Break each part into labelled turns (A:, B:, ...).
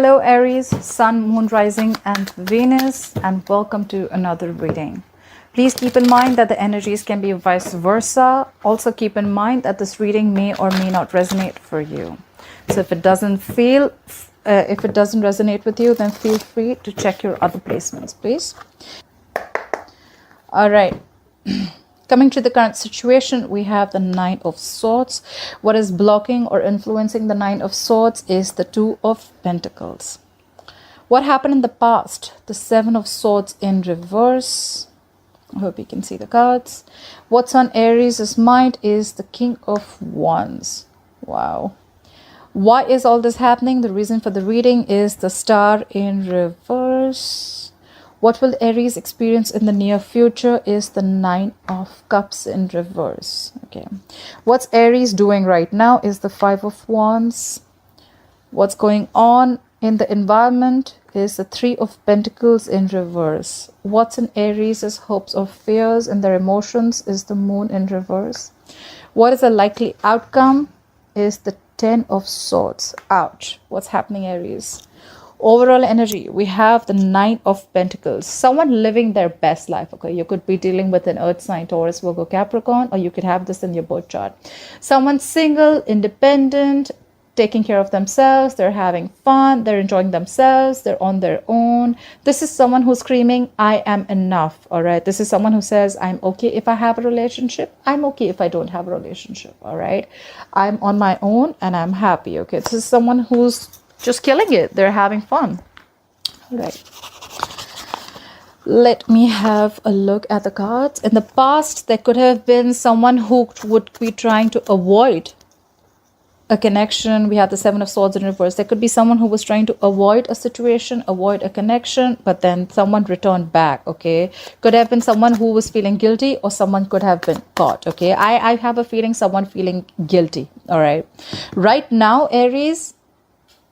A: Hello Aries, Sun, Moon, Rising and Venus, and welcome to another reading. Please keep in mind that the energies can be vice versa. Also keep in mind that this reading may or may not resonate for you. So if it doesn't resonate with you, then feel free to check your other placements, please. All right. Coming to the current situation, we have the Nine of Swords. What is blocking or influencing the Nine of Swords is the Two of Pentacles. What happened in the past? The Seven of Swords in reverse. I hope you can see the cards. What's on Aries' mind is the King of Wands. Wow. Why is all this happening? The reason for the reading is the Star in reverse. What will Aries experience in the near future is the Nine of Cups in reverse. Okay. What's Aries doing right now is the Five of Wands. What's going on in the environment is the Three of Pentacles in reverse. What's in Aries' hopes or fears and their emotions is the Moon in reverse. What is a likely outcome is the Ten of Swords. Ouch. What's happening, Aries? Overall energy, we have the Nine of Pentacles. Someone living their best life, okay? You could be dealing with an earth sign, Taurus, Virgo, Capricorn, or you could have this in your birth chart. Someone single, independent, taking care of themselves, they're having fun, they're enjoying themselves, they're on their own. This is someone who's screaming, I am enough, all right? This is someone who says, I'm okay if I have a relationship, I'm okay if I don't have a relationship, all right? I'm on my own and I'm happy, okay? This is someone who's just killing it. They're having fun. All right. Let me have a look at the cards. In the past, there could have been someone who would be trying to avoid a connection. We have the Seven of Swords in reverse. There could be someone who was trying to avoid a situation, avoid a connection, but then someone returned back, okay? Could have been someone who was feeling guilty or someone could have been caught, okay? I have a feeling someone feeling guilty, all right? Right now, Aries,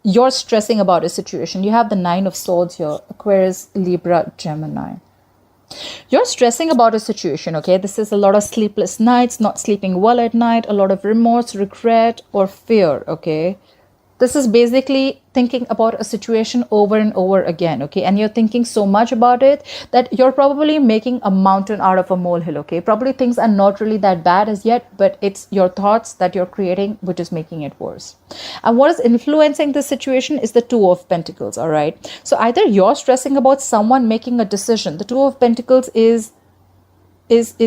A: you're stressing about a situation. You have the Nine of Swords here, Aquarius, Libra, Gemini. You're stressing about a situation, okay? This is a lot of sleepless nights, not sleeping well at night, a lot of remorse, regret, or fear, okay? This is basically thinking about a situation over and over again, okay? And you're thinking so much about it that you're probably making a mountain out of a molehill, okay? Probably things are not really that bad as yet, but it's your thoughts that you're creating which is making it worse. And what is influencing this situation is the Two of Pentacles, all right? So either you're stressing about someone making a decision. The Two of Pentacles is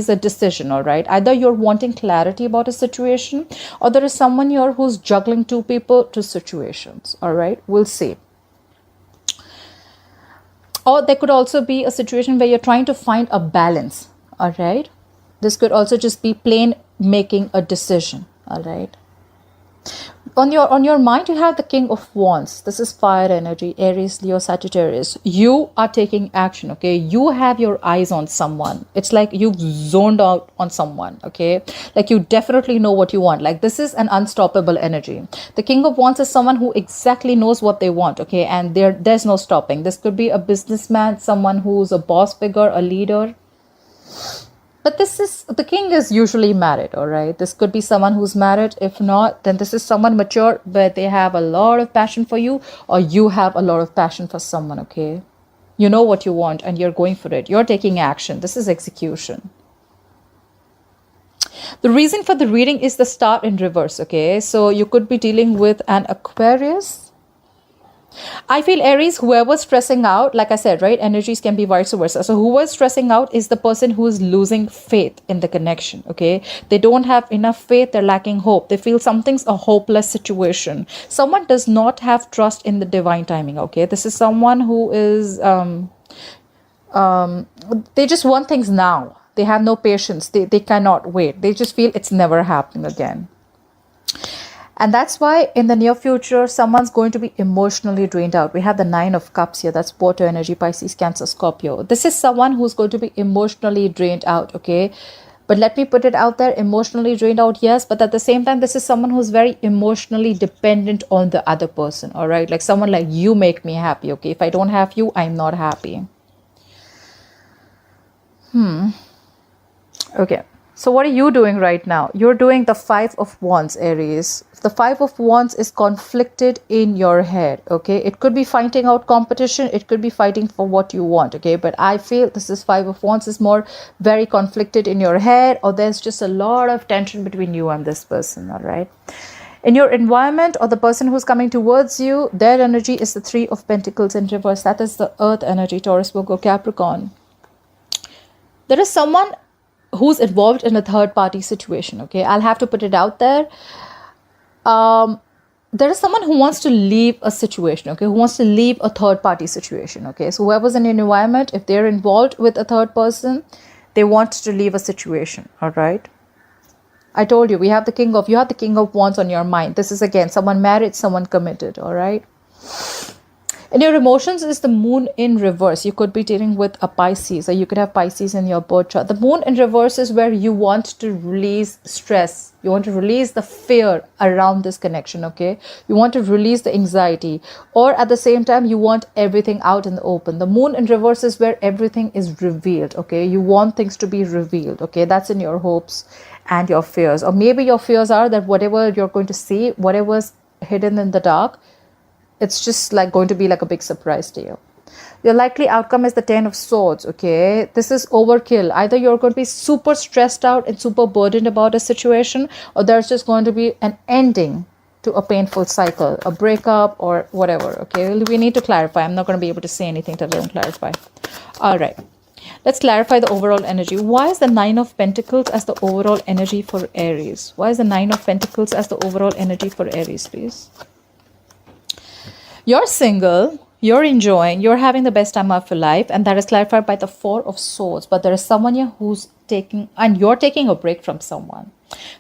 A: a decision, all right? Either you're wanting clarity about a situation or there is someone here who's juggling two people, two situations, all right? We'll see. Or there could also be a situation where you're trying to find a balance, all right? This could also just be plain making a decision, all right? On your mind, you have the King of Wands. This is fire energy, Aries, Leo, Sagittarius. You are taking action, okay? You have your eyes on someone. It's like you've zoned out on someone, okay? Like you definitely know what you want. Like this is an unstoppable energy. The King of Wands is someone who exactly knows what they want, okay? And there's no stopping. This could be a businessman, someone who's a boss figure, a leader. But the king is usually married, all right? This could be someone who's married. If not, then this is someone mature, but they have a lot of passion for you, or you have a lot of passion for someone, okay? You know what you want and you're going for it. You're taking action. This is execution. The reason for the reading is the Star in reverse, okay? So you could be dealing with an Aquarius. I feel Aries, whoever's stressing out, like I said, right? Energies can be vice versa. So whoever's stressing out is the person who is losing faith in the connection, okay? They don't have enough faith. They're lacking hope. They feel something's a hopeless situation. Someone does not have trust in the divine timing, okay? This is someone who is, they just want things now. They have no patience. They cannot wait. They just feel it's never happening again. And that's why in the near future, someone's going to be emotionally drained out. We have the Nine of Cups here. That's water energy, Pisces, Cancer, Scorpio. This is someone who's going to be emotionally drained out, okay? But let me put it out there, emotionally drained out, yes. But at the same time, this is someone who's very emotionally dependent on the other person, all right? Like someone like, you make me happy, okay? If I don't have you, I'm not happy. Okay. So what are you doing right now? You're doing the Five of Wands, Aries. The Five of Wands is conflicted in your head, okay? It could be fighting out competition. It could be fighting for what you want, okay? But I feel this is Five of Wands is more very conflicted in your head, or there's just a lot of tension between you and this person, all right? In your environment or the person who's coming towards you, their energy is the Three of Pentacles in reverse. That is the Earth energy, Taurus, Virgo, Capricorn. There is someone who's involved in a third party situation, okay? I'll have to put it out there. There is someone who wants to leave a situation, okay? Who wants to leave a third party situation, okay? So whoever's in your environment, if they're involved with a third person, they want to leave a situation, all right? I told you, you have the King of Wands on your mind. This is again, someone married, someone committed, all right? In your emotions is the Moon in reverse. You could be dealing with a Pisces, or you could have Pisces in your birth chart. The Moon in reverse is where you want to release stress. You want to release the fear around this connection, okay? You want to release the anxiety. Or at the same time, you want everything out in the open. The Moon in reverse is where everything is revealed, okay? You want things to be revealed, okay? That's in your hopes and your fears. Or maybe your fears are that whatever you're going to see, whatever's hidden in the dark, it's just like going to be like a big surprise to you. Your likely outcome is the Ten of Swords, okay? This is overkill. Either you're going to be super stressed out and super burdened about a situation, or there's just going to be an ending to a painful cycle, a breakup or whatever, okay? We need to clarify. I'm not going to be able to say anything till I don't clarify. All right. Let's clarify the overall energy. Why is the Nine of Pentacles as the overall energy for Aries? Why is the Nine of Pentacles as the overall energy for Aries, please? You're single, you're enjoying, you're having the best time of your life, and that is clarified by the Four of Swords. But there is someone here who's taking, and you're taking a break from someone.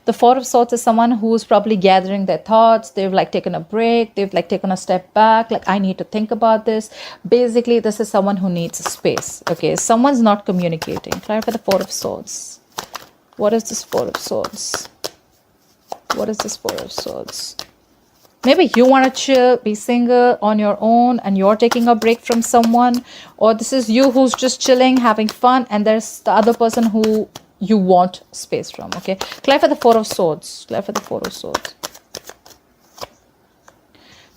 A: The Four of Swords is someone who's probably gathering their thoughts. They've like taken a break. They've like taken a step back. Like, I need to think about this. Basically, this is someone who needs space. Okay, someone's not communicating. Clarify the Four of Swords. What is this Four of Swords? What is this Four of Swords? Maybe you want to chill, be single on your own, and you're taking a break from someone. Or this is you who's just chilling, having fun, and there's the other person who you want space from, okay? Clarify the Four of Swords. Clarify the Four of Swords.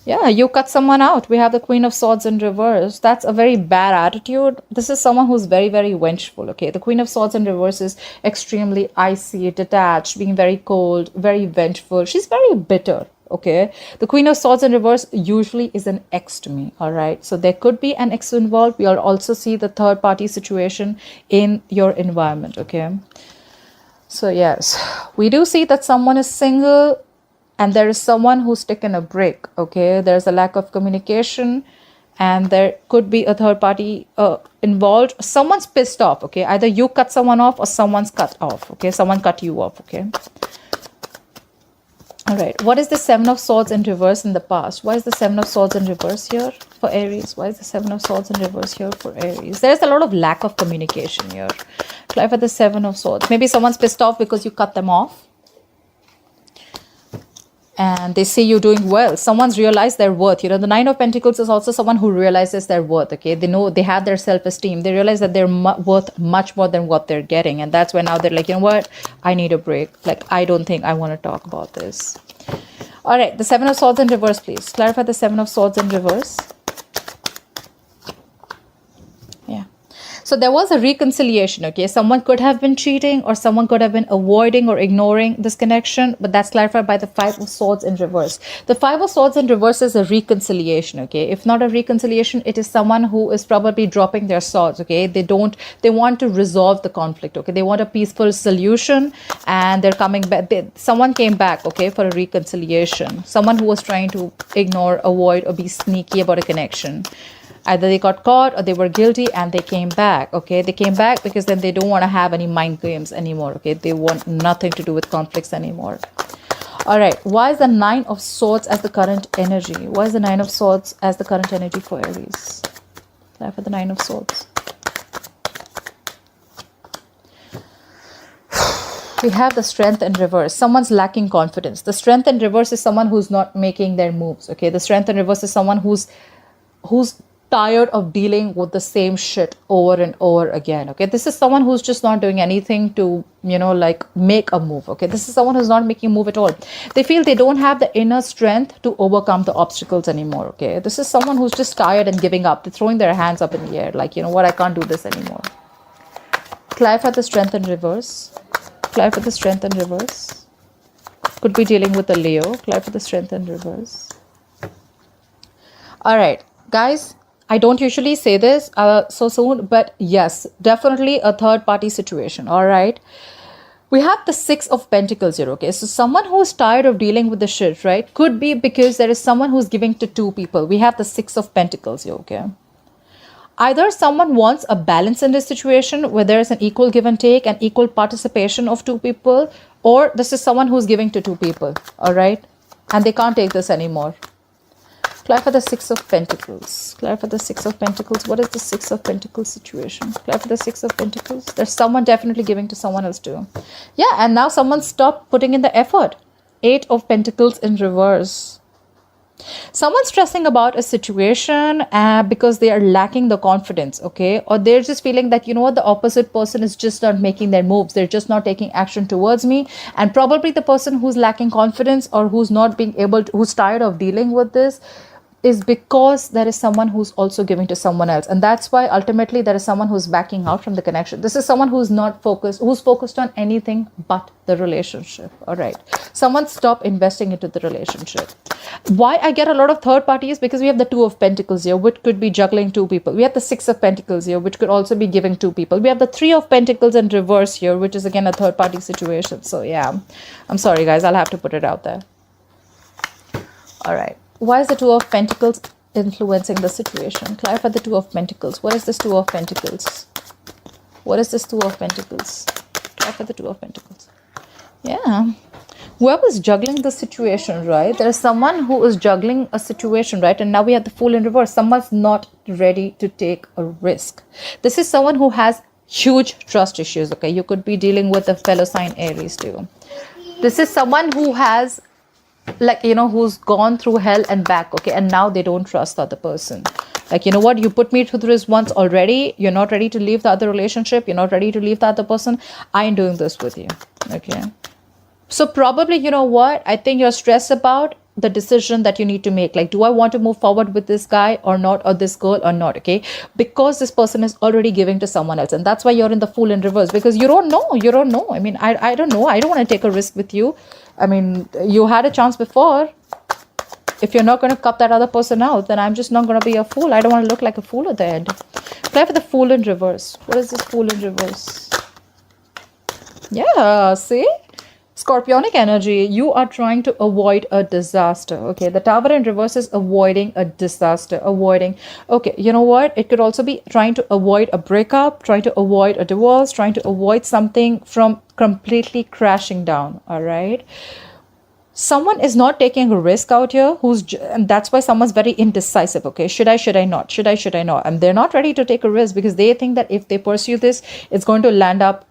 A: Yeah, you cut someone out. We have the Queen of Swords in reverse. That's a very bad attitude. This is someone who's very, very vengeful, okay? The Queen of Swords in reverse is extremely icy, detached, being very cold, very vengeful. She's very bitter. Okay, the Queen of Swords in reverse usually is an ex to me, all right? So there could be an ex involved. We'll also see the third party situation in your environment, okay? So yes, we do see that someone is single and there is someone who's taken a break, okay? There's a lack of communication and there could be a third party involved. Someone's pissed off, okay? Either you cut someone off or someone's cut off, okay? Someone cut you off, okay? All right, what is the Seven of Swords in reverse in the past? Why is the Seven of Swords in reverse here for Aries? Why is the Seven of Swords in reverse here for Aries? There's a lot of lack of communication here. Clarify the Seven of Swords. Maybe someone's pissed off because you cut them off. And they see you doing well. Someone's realized their worth. You know, the Nine of Pentacles is also someone who realizes their worth, okay? They know they have their self-esteem. They realize that they're worth much more than what they're getting. And that's when now they're like, you know what? I need a break. Like, I don't think I want to talk about this. All right, the Seven of Swords in reverse, please. Clarify the Seven of Swords in reverse. Yeah. So there was a reconciliation, okay? Someone could have been cheating or someone could have been avoiding or ignoring this connection, but that's clarified by the Five of Swords in reverse. The Five of Swords in reverse is a reconciliation, okay? If not a reconciliation, it is someone who is probably dropping their swords, okay? They want to resolve the conflict, okay? They want a peaceful solution and they're coming back. Someone came back, okay, for a reconciliation. Someone who was trying to ignore, avoid, or be sneaky about a connection. Either they got caught or they were guilty and they came back, okay? They came back because then they don't want to have any mind games anymore, okay? They want nothing to do with conflicts anymore. All right, why is the Nine of Swords as the current energy? Why is the Nine of Swords as the current energy for Aries? For the Nine of Swords. We have the Strength in reverse. Someone's lacking confidence. The Strength in reverse is someone who's not making their moves, okay? The Strength in reverse is someone who's tired of dealing with the same shit over and over again. Okay, this is someone who's just not doing anything to, you know, like make a move. Okay, this is someone who's not making a move at all. They feel they don't have the inner strength to overcome the obstacles anymore. Okay, this is someone who's just tired and giving up. They're throwing their hands up in the air, like, you know what, I can't do this anymore. Clarify the strength in reverse. Clarify the strength in reverse. Could be dealing with a Leo. Clarify the strength in reverse. All right, guys. I don't usually say this so soon, but yes, definitely a third party situation. All right. We have the 6 of Pentacles here. Okay. So someone who's tired of dealing with the shit, right? Could be because there is someone who's giving to 2 people. We have the 6 of Pentacles here. Okay. Either someone wants a balance in this situation where there is an equal give and take and equal participation of 2 people, or this is someone who's giving to 2 people. All right. And they can't take this anymore. Clarify the 6 of Pentacles. Clarify the 6 of Pentacles. What is the 6 of Pentacles situation? Clarify the 6 of Pentacles. There's someone definitely giving to someone else too. Yeah, and now someone stopped putting in the effort. 8 of Pentacles in reverse. Someone's stressing about a situation because they are lacking the confidence, okay? Or they're just feeling that, you know what, the opposite person is just not making their moves. They're just not taking action towards me. And probably the person who's lacking confidence or who's not being able to, who's tired of dealing with this, is because there is someone who's also giving to someone else. And that's why ultimately there is someone who's backing out from the connection. This is someone who's not focused, who's focused on anything but the relationship. All right. Someone stop investing into the relationship. Why I get a lot of third parties? Because we have the 2 of Pentacles here, which could be juggling 2 people. We have the 6 of Pentacles here, which could also be giving 2 people. We have the 3 of Pentacles in reverse here, which is again a third party situation. So yeah, I'm sorry guys, I'll have to put it out there. All right. Why is the 2 of Pentacles influencing the situation? Clarify the 2 of Pentacles. What is this 2 of Pentacles? What is this 2 of Pentacles? Clarify the 2 of Pentacles. Yeah. Whoever's juggling the situation, right? There is someone who is juggling a situation, right? And now we have the Fool in reverse. Someone's not ready to take a risk. This is someone who has huge trust issues, okay? You could be dealing with a fellow sign Aries too. This is someone who has, like, you know, who's gone through hell and back, okay, and now they don't trust the other person. Like, you know what, you put me through this once already, you're not ready to leave the other relationship, you're not ready to leave the other person, I ain't doing this with you. Okay, so probably, you know what, I think you're stressed about the decision that you need to make. Like, do I want to move forward with this guy or not, or this girl or not? Okay, because this person is already giving to someone else, and that's why you're in the Fool in reverse, because you don't know. I mean, I don't know, I don't want to take a risk with you. I mean, you had a chance before. If you're not going to cut that other person out, then I'm just not going to be a fool. I don't want to look like a fool at the end. Play for the Fool in reverse. What is this Fool in reverse? Yeah, see? Scorpionic energy. You are trying to avoid a disaster. Okay, the Tower in reverse is avoiding a disaster. Okay, you know what? It could also be trying to avoid a breakup, trying to avoid a divorce, trying to avoid something from completely crashing down. All right. Someone is not taking a risk out here, and that's why someone's very indecisive. Okay, should I not? Should I not? And they're not ready to take a risk because they think that if they pursue this, it's going to land up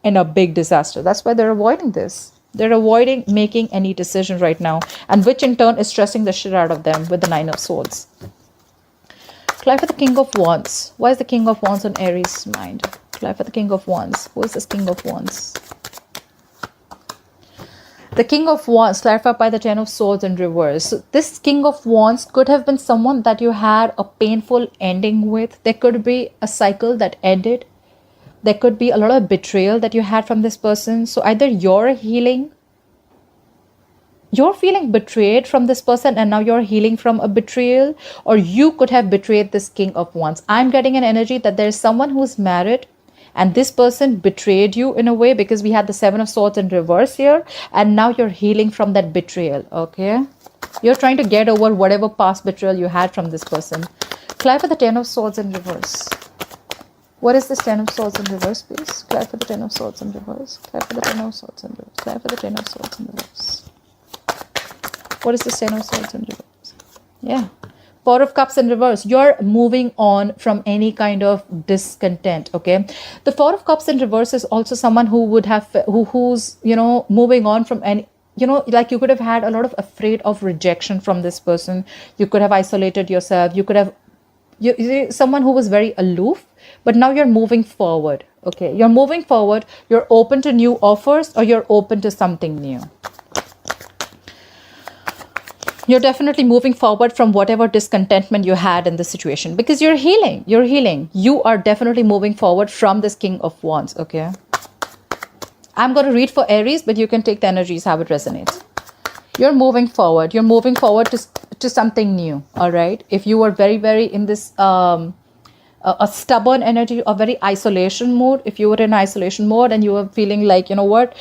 A: in a big disaster. That's why they're avoiding this. They're avoiding making any decision right now, and which in turn is stressing the shit out of them with the 9 of Swords. Clarify the King of Wands. Why is the King of Wands on Aries' mind? Clarify the King of Wands. Who is this King of Wands? The King of Wands, clarified by the 10 of Swords in reverse. So this King of Wands could have been someone that you had a painful ending with. There could be a cycle that ended. There could be a lot of betrayal that you had from this person. So either you're feeling betrayed from this person and now you're healing from a betrayal, or you could have betrayed this King of Wands. I'm getting an energy that there's someone who's married and this person betrayed you in a way, because we had the 7 of Swords in reverse here, and now you're healing from that betrayal. Okay, you're trying to get over whatever past betrayal you had from this person. Clarify the 10 of Swords in reverse. What is this 10 of Swords in reverse, please? Clarify the 10 of Swords in reverse. Clarify the 10 of Swords in reverse. Clarify the 10 of Swords in reverse. What is this 10 of Swords in reverse? Yeah. 4 of Cups in reverse. You're moving on from any kind of discontent. Okay. The 4 of Cups in reverse is also someone who would have, who's, you know, moving on from any, you know, like you could have had a lot of afraid of rejection from this person. You could have isolated yourself. You could have you're someone who was very aloof, but now you're moving forward. Okay, you're moving forward. You're open to new offers, or you're open to something new. You're definitely moving forward from whatever discontentment you had in the situation, because you're healing. You're healing. You are definitely moving forward from this King of Wands. Okay, I'm going to read for Aries, but you can take the energies how it resonates. You're moving forward. You're moving forward to something new. All right. If you were very in this a stubborn energy, a very isolation mode, if you were in isolation mode and you were feeling like, you know what,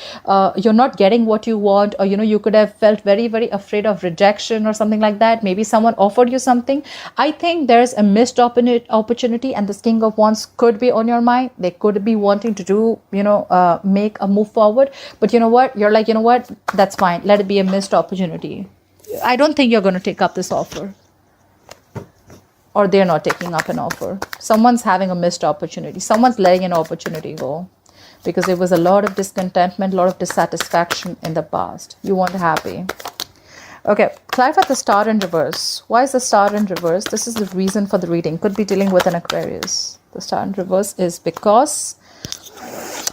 A: you're not getting what you want, or, you know, you could have felt very afraid of rejection or something like that. Maybe someone offered you something. I think there's a missed opportunity, and this King of Wands could be on your mind. They could be wanting to do, you know, make a move forward. But you know what? You're like, you know what? That's fine. Let it be a missed opportunity. I don't think you're going to take up this offer. Or they're not taking up an offer. Someone's having a missed opportunity. Someone's letting an opportunity go, because there was a lot of discontentment, a lot of dissatisfaction in the past. You weren't happy. Okay, clarify the star in reverse. Why is the star in reverse? This is the reason for the reading. Could be dealing with an Aquarius. The star in reverse is because...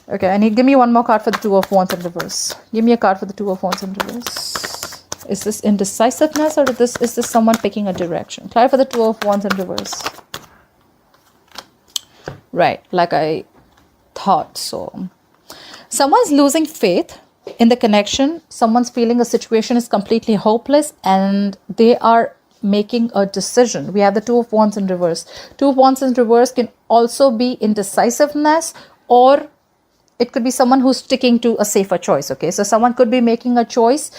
A: Okay, give me one more card for the Two of Wands in reverse. Give me a card for the Two of Wands in reverse. Is this indecisiveness, or is this someone picking a direction? Clarify the Two of Wands in reverse. Right, like I thought so. Someone's losing faith in the connection. Someone's feeling a situation is completely hopeless, and they are making a decision. We have the Two of Wands in reverse. Two of Wands in reverse can also be indecisiveness, or it could be someone who's sticking to a safer choice. Okay, so someone could be making a choice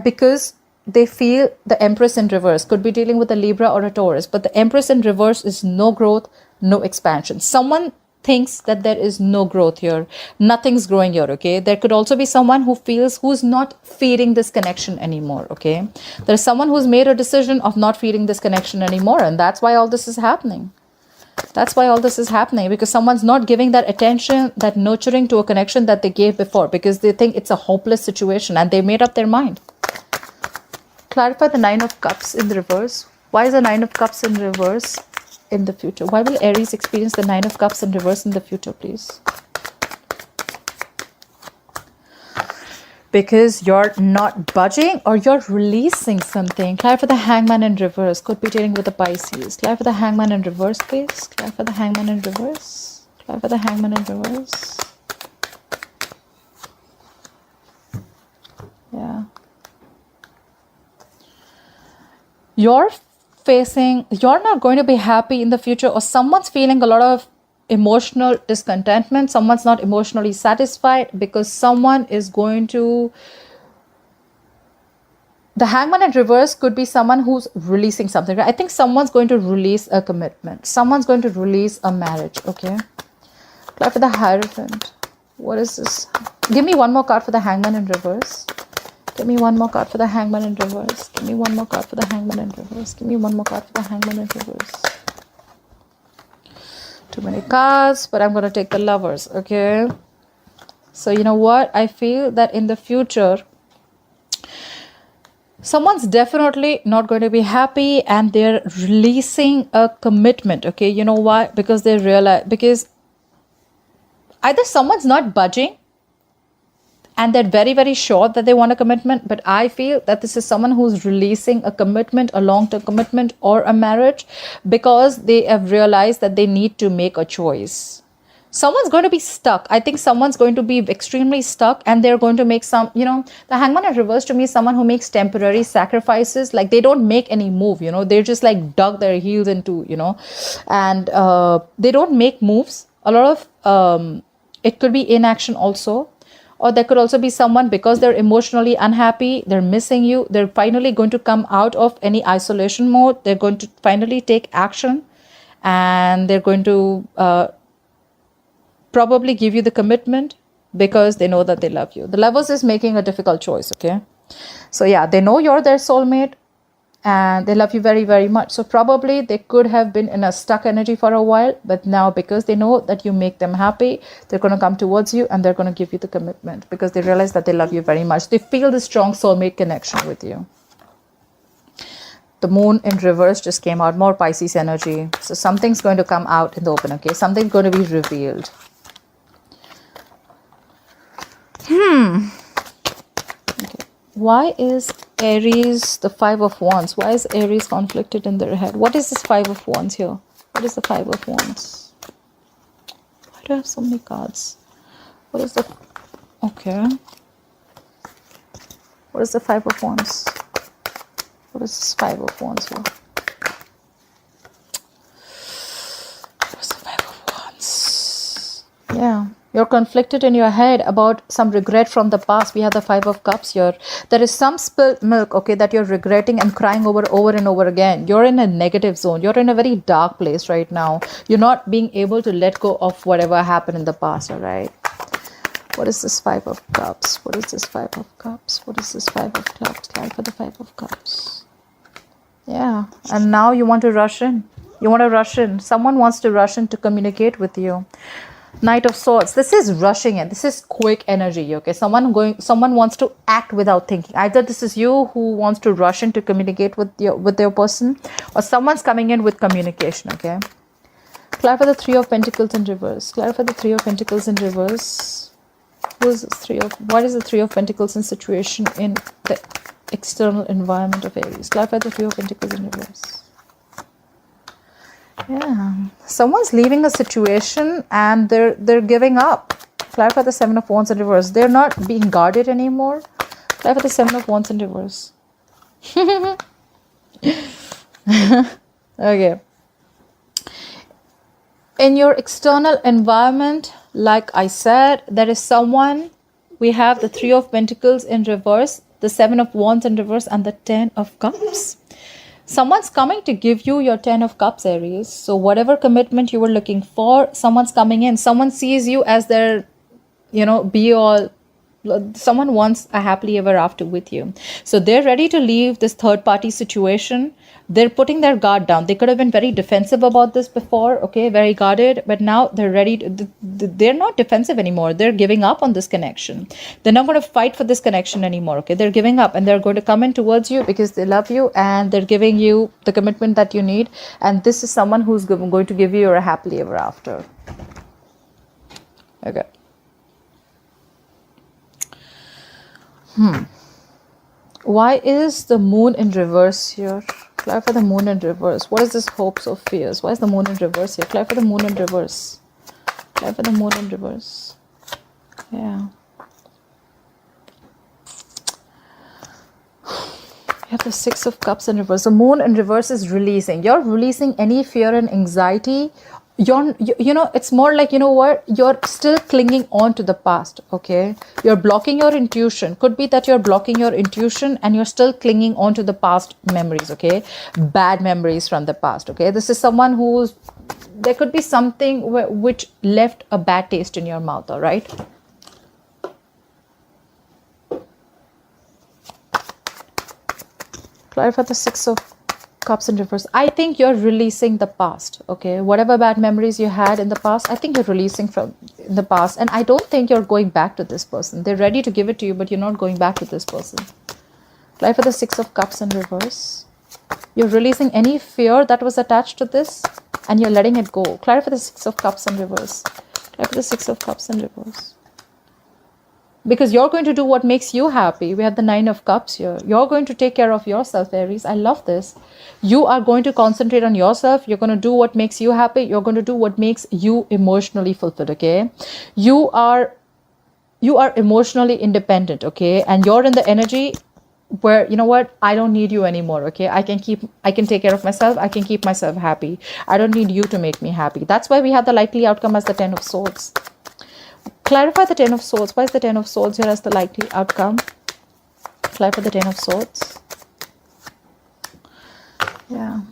A: because they feel the Empress in reverse. Could be dealing with a Libra or a Taurus, but the Empress in reverse is no growth, no expansion. Someone thinks that there is no growth here. Nothing's growing here. Okay, there could also be someone who's not feeding this connection anymore. Okay, there's someone who's made a decision of not feeding this connection anymore, and that's why all this is happening. That's why all this is happening, because someone's not giving that attention, that nurturing to a connection that they gave before, because they think it's a hopeless situation and they made up their mind. Clarify the Nine of Cups in the reverse. Why is the Nine of Cups in reverse in the future? Why will Aries experience the Nine of Cups in reverse in the future, please? Because you're not budging, or you're releasing something. Clarify the Hangman in reverse. Could be dealing with the Pisces. Clarify the Hangman in reverse, please. Clarify the Hangman in reverse. Clarify the Hangman in reverse. Yeah. You're not going to be happy in the future, or someone's feeling a lot of emotional discontentment. Someone's not emotionally satisfied, because someone is going to... The Hangman in reverse could be someone who's releasing something. I think someone's going to release a commitment. Someone's going to release a marriage. Okay. Clarify the Hierophant. What is this? Give me one more card for the Hangman in reverse. Give me one more card for the Hangman in reverse. Give me one more card for the Hangman in reverse. Give me one more card for the Hangman in reverse. Too many cards, but I'm going to take the Lovers. Okay. So you know what? I feel that in the future, someone's definitely not going to be happy, and they're releasing a commitment. Okay. You know why? Because they realize, because either someone's not budging, and they're very sure that they want a commitment. But I feel that this is someone who's releasing a commitment, a long-term commitment, or a marriage, because they have realized that they need to make a choice. Someone's going to be stuck. I think someone's going to be extremely stuck, and they're going to make some, you know, the Hangman in reverse to me is someone who makes temporary sacrifices. Like, they don't make any move, you know, they're just like dug their heels into, you know, and they don't make moves. A lot of, it could be inaction also. Or there could also be someone, because they're emotionally unhappy, they're missing you, they're finally going to come out of any isolation mode. They're going to finally take action, and they're going to probably give you the commitment, because they know that they love you. The Lovers is making a difficult choice, okay? So yeah, they know you're their soulmate, and they love you very much. So probably they could have been in a stuck energy for a while, but now, because they know that you make them happy, they're going to come towards you, and they're going to give you the commitment, because they realize that they love you very much. They feel the strong soulmate connection with you. The moon in reverse just came out, more Pisces energy. So something's going to come out in the open, okay? Something's going to be revealed. Okay. Why is Aries the Five of Wands? Why is Aries conflicted in their head? What is this Five of Wands here? What is the Five of Wands? Why do I have so many cards? What is the... Okay. What is the Five of Wands? What is this Five of Wands here? What is the Five of Wands? Yeah. You're conflicted in your head about some regret from the past. We have the Five of Cups here. There is some spilled milk, okay, that you're regretting and crying over and over again. You're in a negative zone. You're in a very dark place right now. You're not being able to let go of whatever happened in the past, all right? What is this Five of Cups? What is this Five of Cups? What is this Five of Cups? Card for the Five of Cups. Yeah, and now you want to rush in. You want to rush in. Someone wants to rush in to communicate with you. Knight of Swords. This is rushing in. This is quick energy, okay? Someone wants to act without thinking. Either this is you who wants to rush in to communicate with your person, or someone's coming in with communication, okay? Clarify the Three of Pentacles in reverse. Clarify the Three of Pentacles in reverse. What is the Three of Pentacles in situation in the external environment of Aries? Clarify the Three of Pentacles in reverse. Yeah, someone's leaving a situation and they're giving up. Clarify the Seven of Wands in reverse. They're not being guarded anymore. Clarify the Seven of Wands in reverse. Okay. In your external environment, like I said, there is someone. We have the Three of Pentacles in reverse, the Seven of Wands in reverse, and the Ten of Cups. Someone's coming to give you your Ten of Cups, Aries. So whatever commitment you were looking for, someone's coming in. Someone sees you as their, be all. Someone wants a happily ever after with you. So they're ready to leave this third party situation. They're putting their guard down. They could have been very defensive about this before, okay, very guarded, but now they're ready to, they're not defensive anymore. They're giving up on this connection. They're not going to fight for this connection anymore, okay? They're giving up and they're going to come in towards you because they love you and they're giving you the commitment that you need. And this is someone who's going to give you a happily ever after. Okay. Why is the moon in reverse here? Clarify the moon in reverse. What is this hopes or fears? Why is the moon in reverse here? Clarify the moon in reverse. Clarify the moon in reverse. Yeah. You have the Six of Cups in reverse. The moon in reverse is releasing. You're releasing any fear and anxiety. It's more like, you're still clinging on to the past, okay? You're blocking your intuition. Could be that you're blocking your intuition and you're still clinging on to the past memories, okay? Bad memories from the past, okay? This is someone there could be something which left a bad taste in your mouth, all right? Clarify the Six of Cups in reverse. I think you're releasing the past, okay? Whatever bad memories you had in the past, I think you're releasing from the past. And I don't think you're going back to this person. They're ready to give it to you, but you're not going back to this person. Clarify the Six of Cups in reverse. You're releasing any fear that was attached to this and you're letting it go. Clarify the Six of Cups in reverse. Clarify the Six of Cups in reverse. Because you're going to do what makes you happy. We have the Nine of Cups here. You're going to take care of yourself, Aries. I love this. You are going to concentrate on yourself. You're going to do what makes you happy. You're going to do what makes you emotionally fulfilled, okay? You are emotionally independent, okay? And you're in the energy where, you know what? I don't need you anymore, okay? I can take care of myself. I can keep myself happy. I don't need you to make me happy. That's why we have the likely outcome as the Ten of Swords. Clarify the Ten of Swords. Why is the Ten of Swords here as the likely outcome? Clarify the Ten of Swords. Yeah.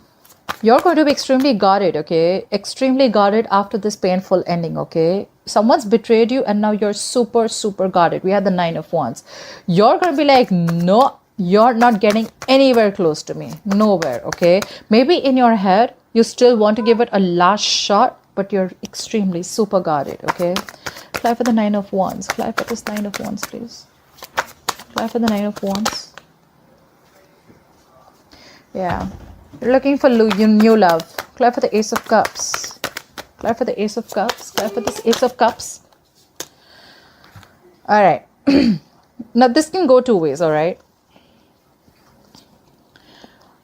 A: You're going to be extremely guarded, okay? Extremely guarded after this painful ending, okay? Someone's betrayed you and now you're super, super guarded. We have the Nine of Wands. You're going to be like, no, you're not getting anywhere close to me. Nowhere, okay? Maybe in your head, you still want to give it a last shot, but you're extremely super guarded, okay? Clarify the Nine of Wands. Clarify this Nine of Wands, please. Clarify the Nine of Wands. Yeah. You're looking for new love. Clear for the Ace of Cups. Clear for the Ace of Cups. Clear for this Ace of Cups. All right. Now, this can go two ways, all right?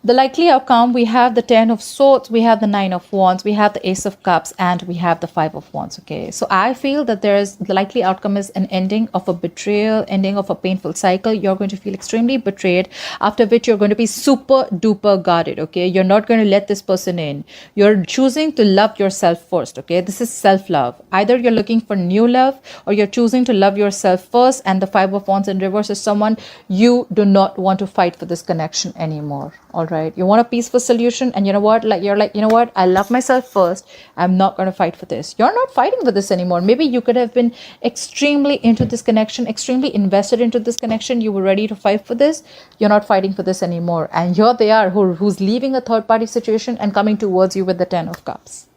A: The likely outcome, we have the 10 of swords, we have the 9 of wands, we have the Ace of Cups, and we have the 5 of wands, okay? So I feel that the likely outcome is an ending of a betrayal, ending of a painful cycle. You're going to feel extremely betrayed, after which you're going to be super duper guarded, okay? You're not going to let this person in. You're choosing to love yourself first, okay? This is self-love. Either you're looking for new love, or you're choosing to love yourself first, and the 5 of wands in reverse is someone you do not want to fight for this connection anymore. All right, you want a peaceful solution, and you know what, like, you're like, you know what, I love myself first, I'm not going to fight for this. You're not fighting for this anymore. Maybe you could have been extremely into this connection, extremely invested into this connection, you were ready to fight for this. You're not fighting for this anymore, and here they are, who's leaving a third party situation and coming towards you with the 10 of Cups.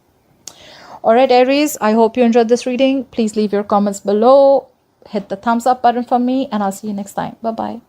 A: All right, Aries, I hope you enjoyed this reading. Please leave your comments below, hit the thumbs up button for me, and I'll see you next time. Bye bye.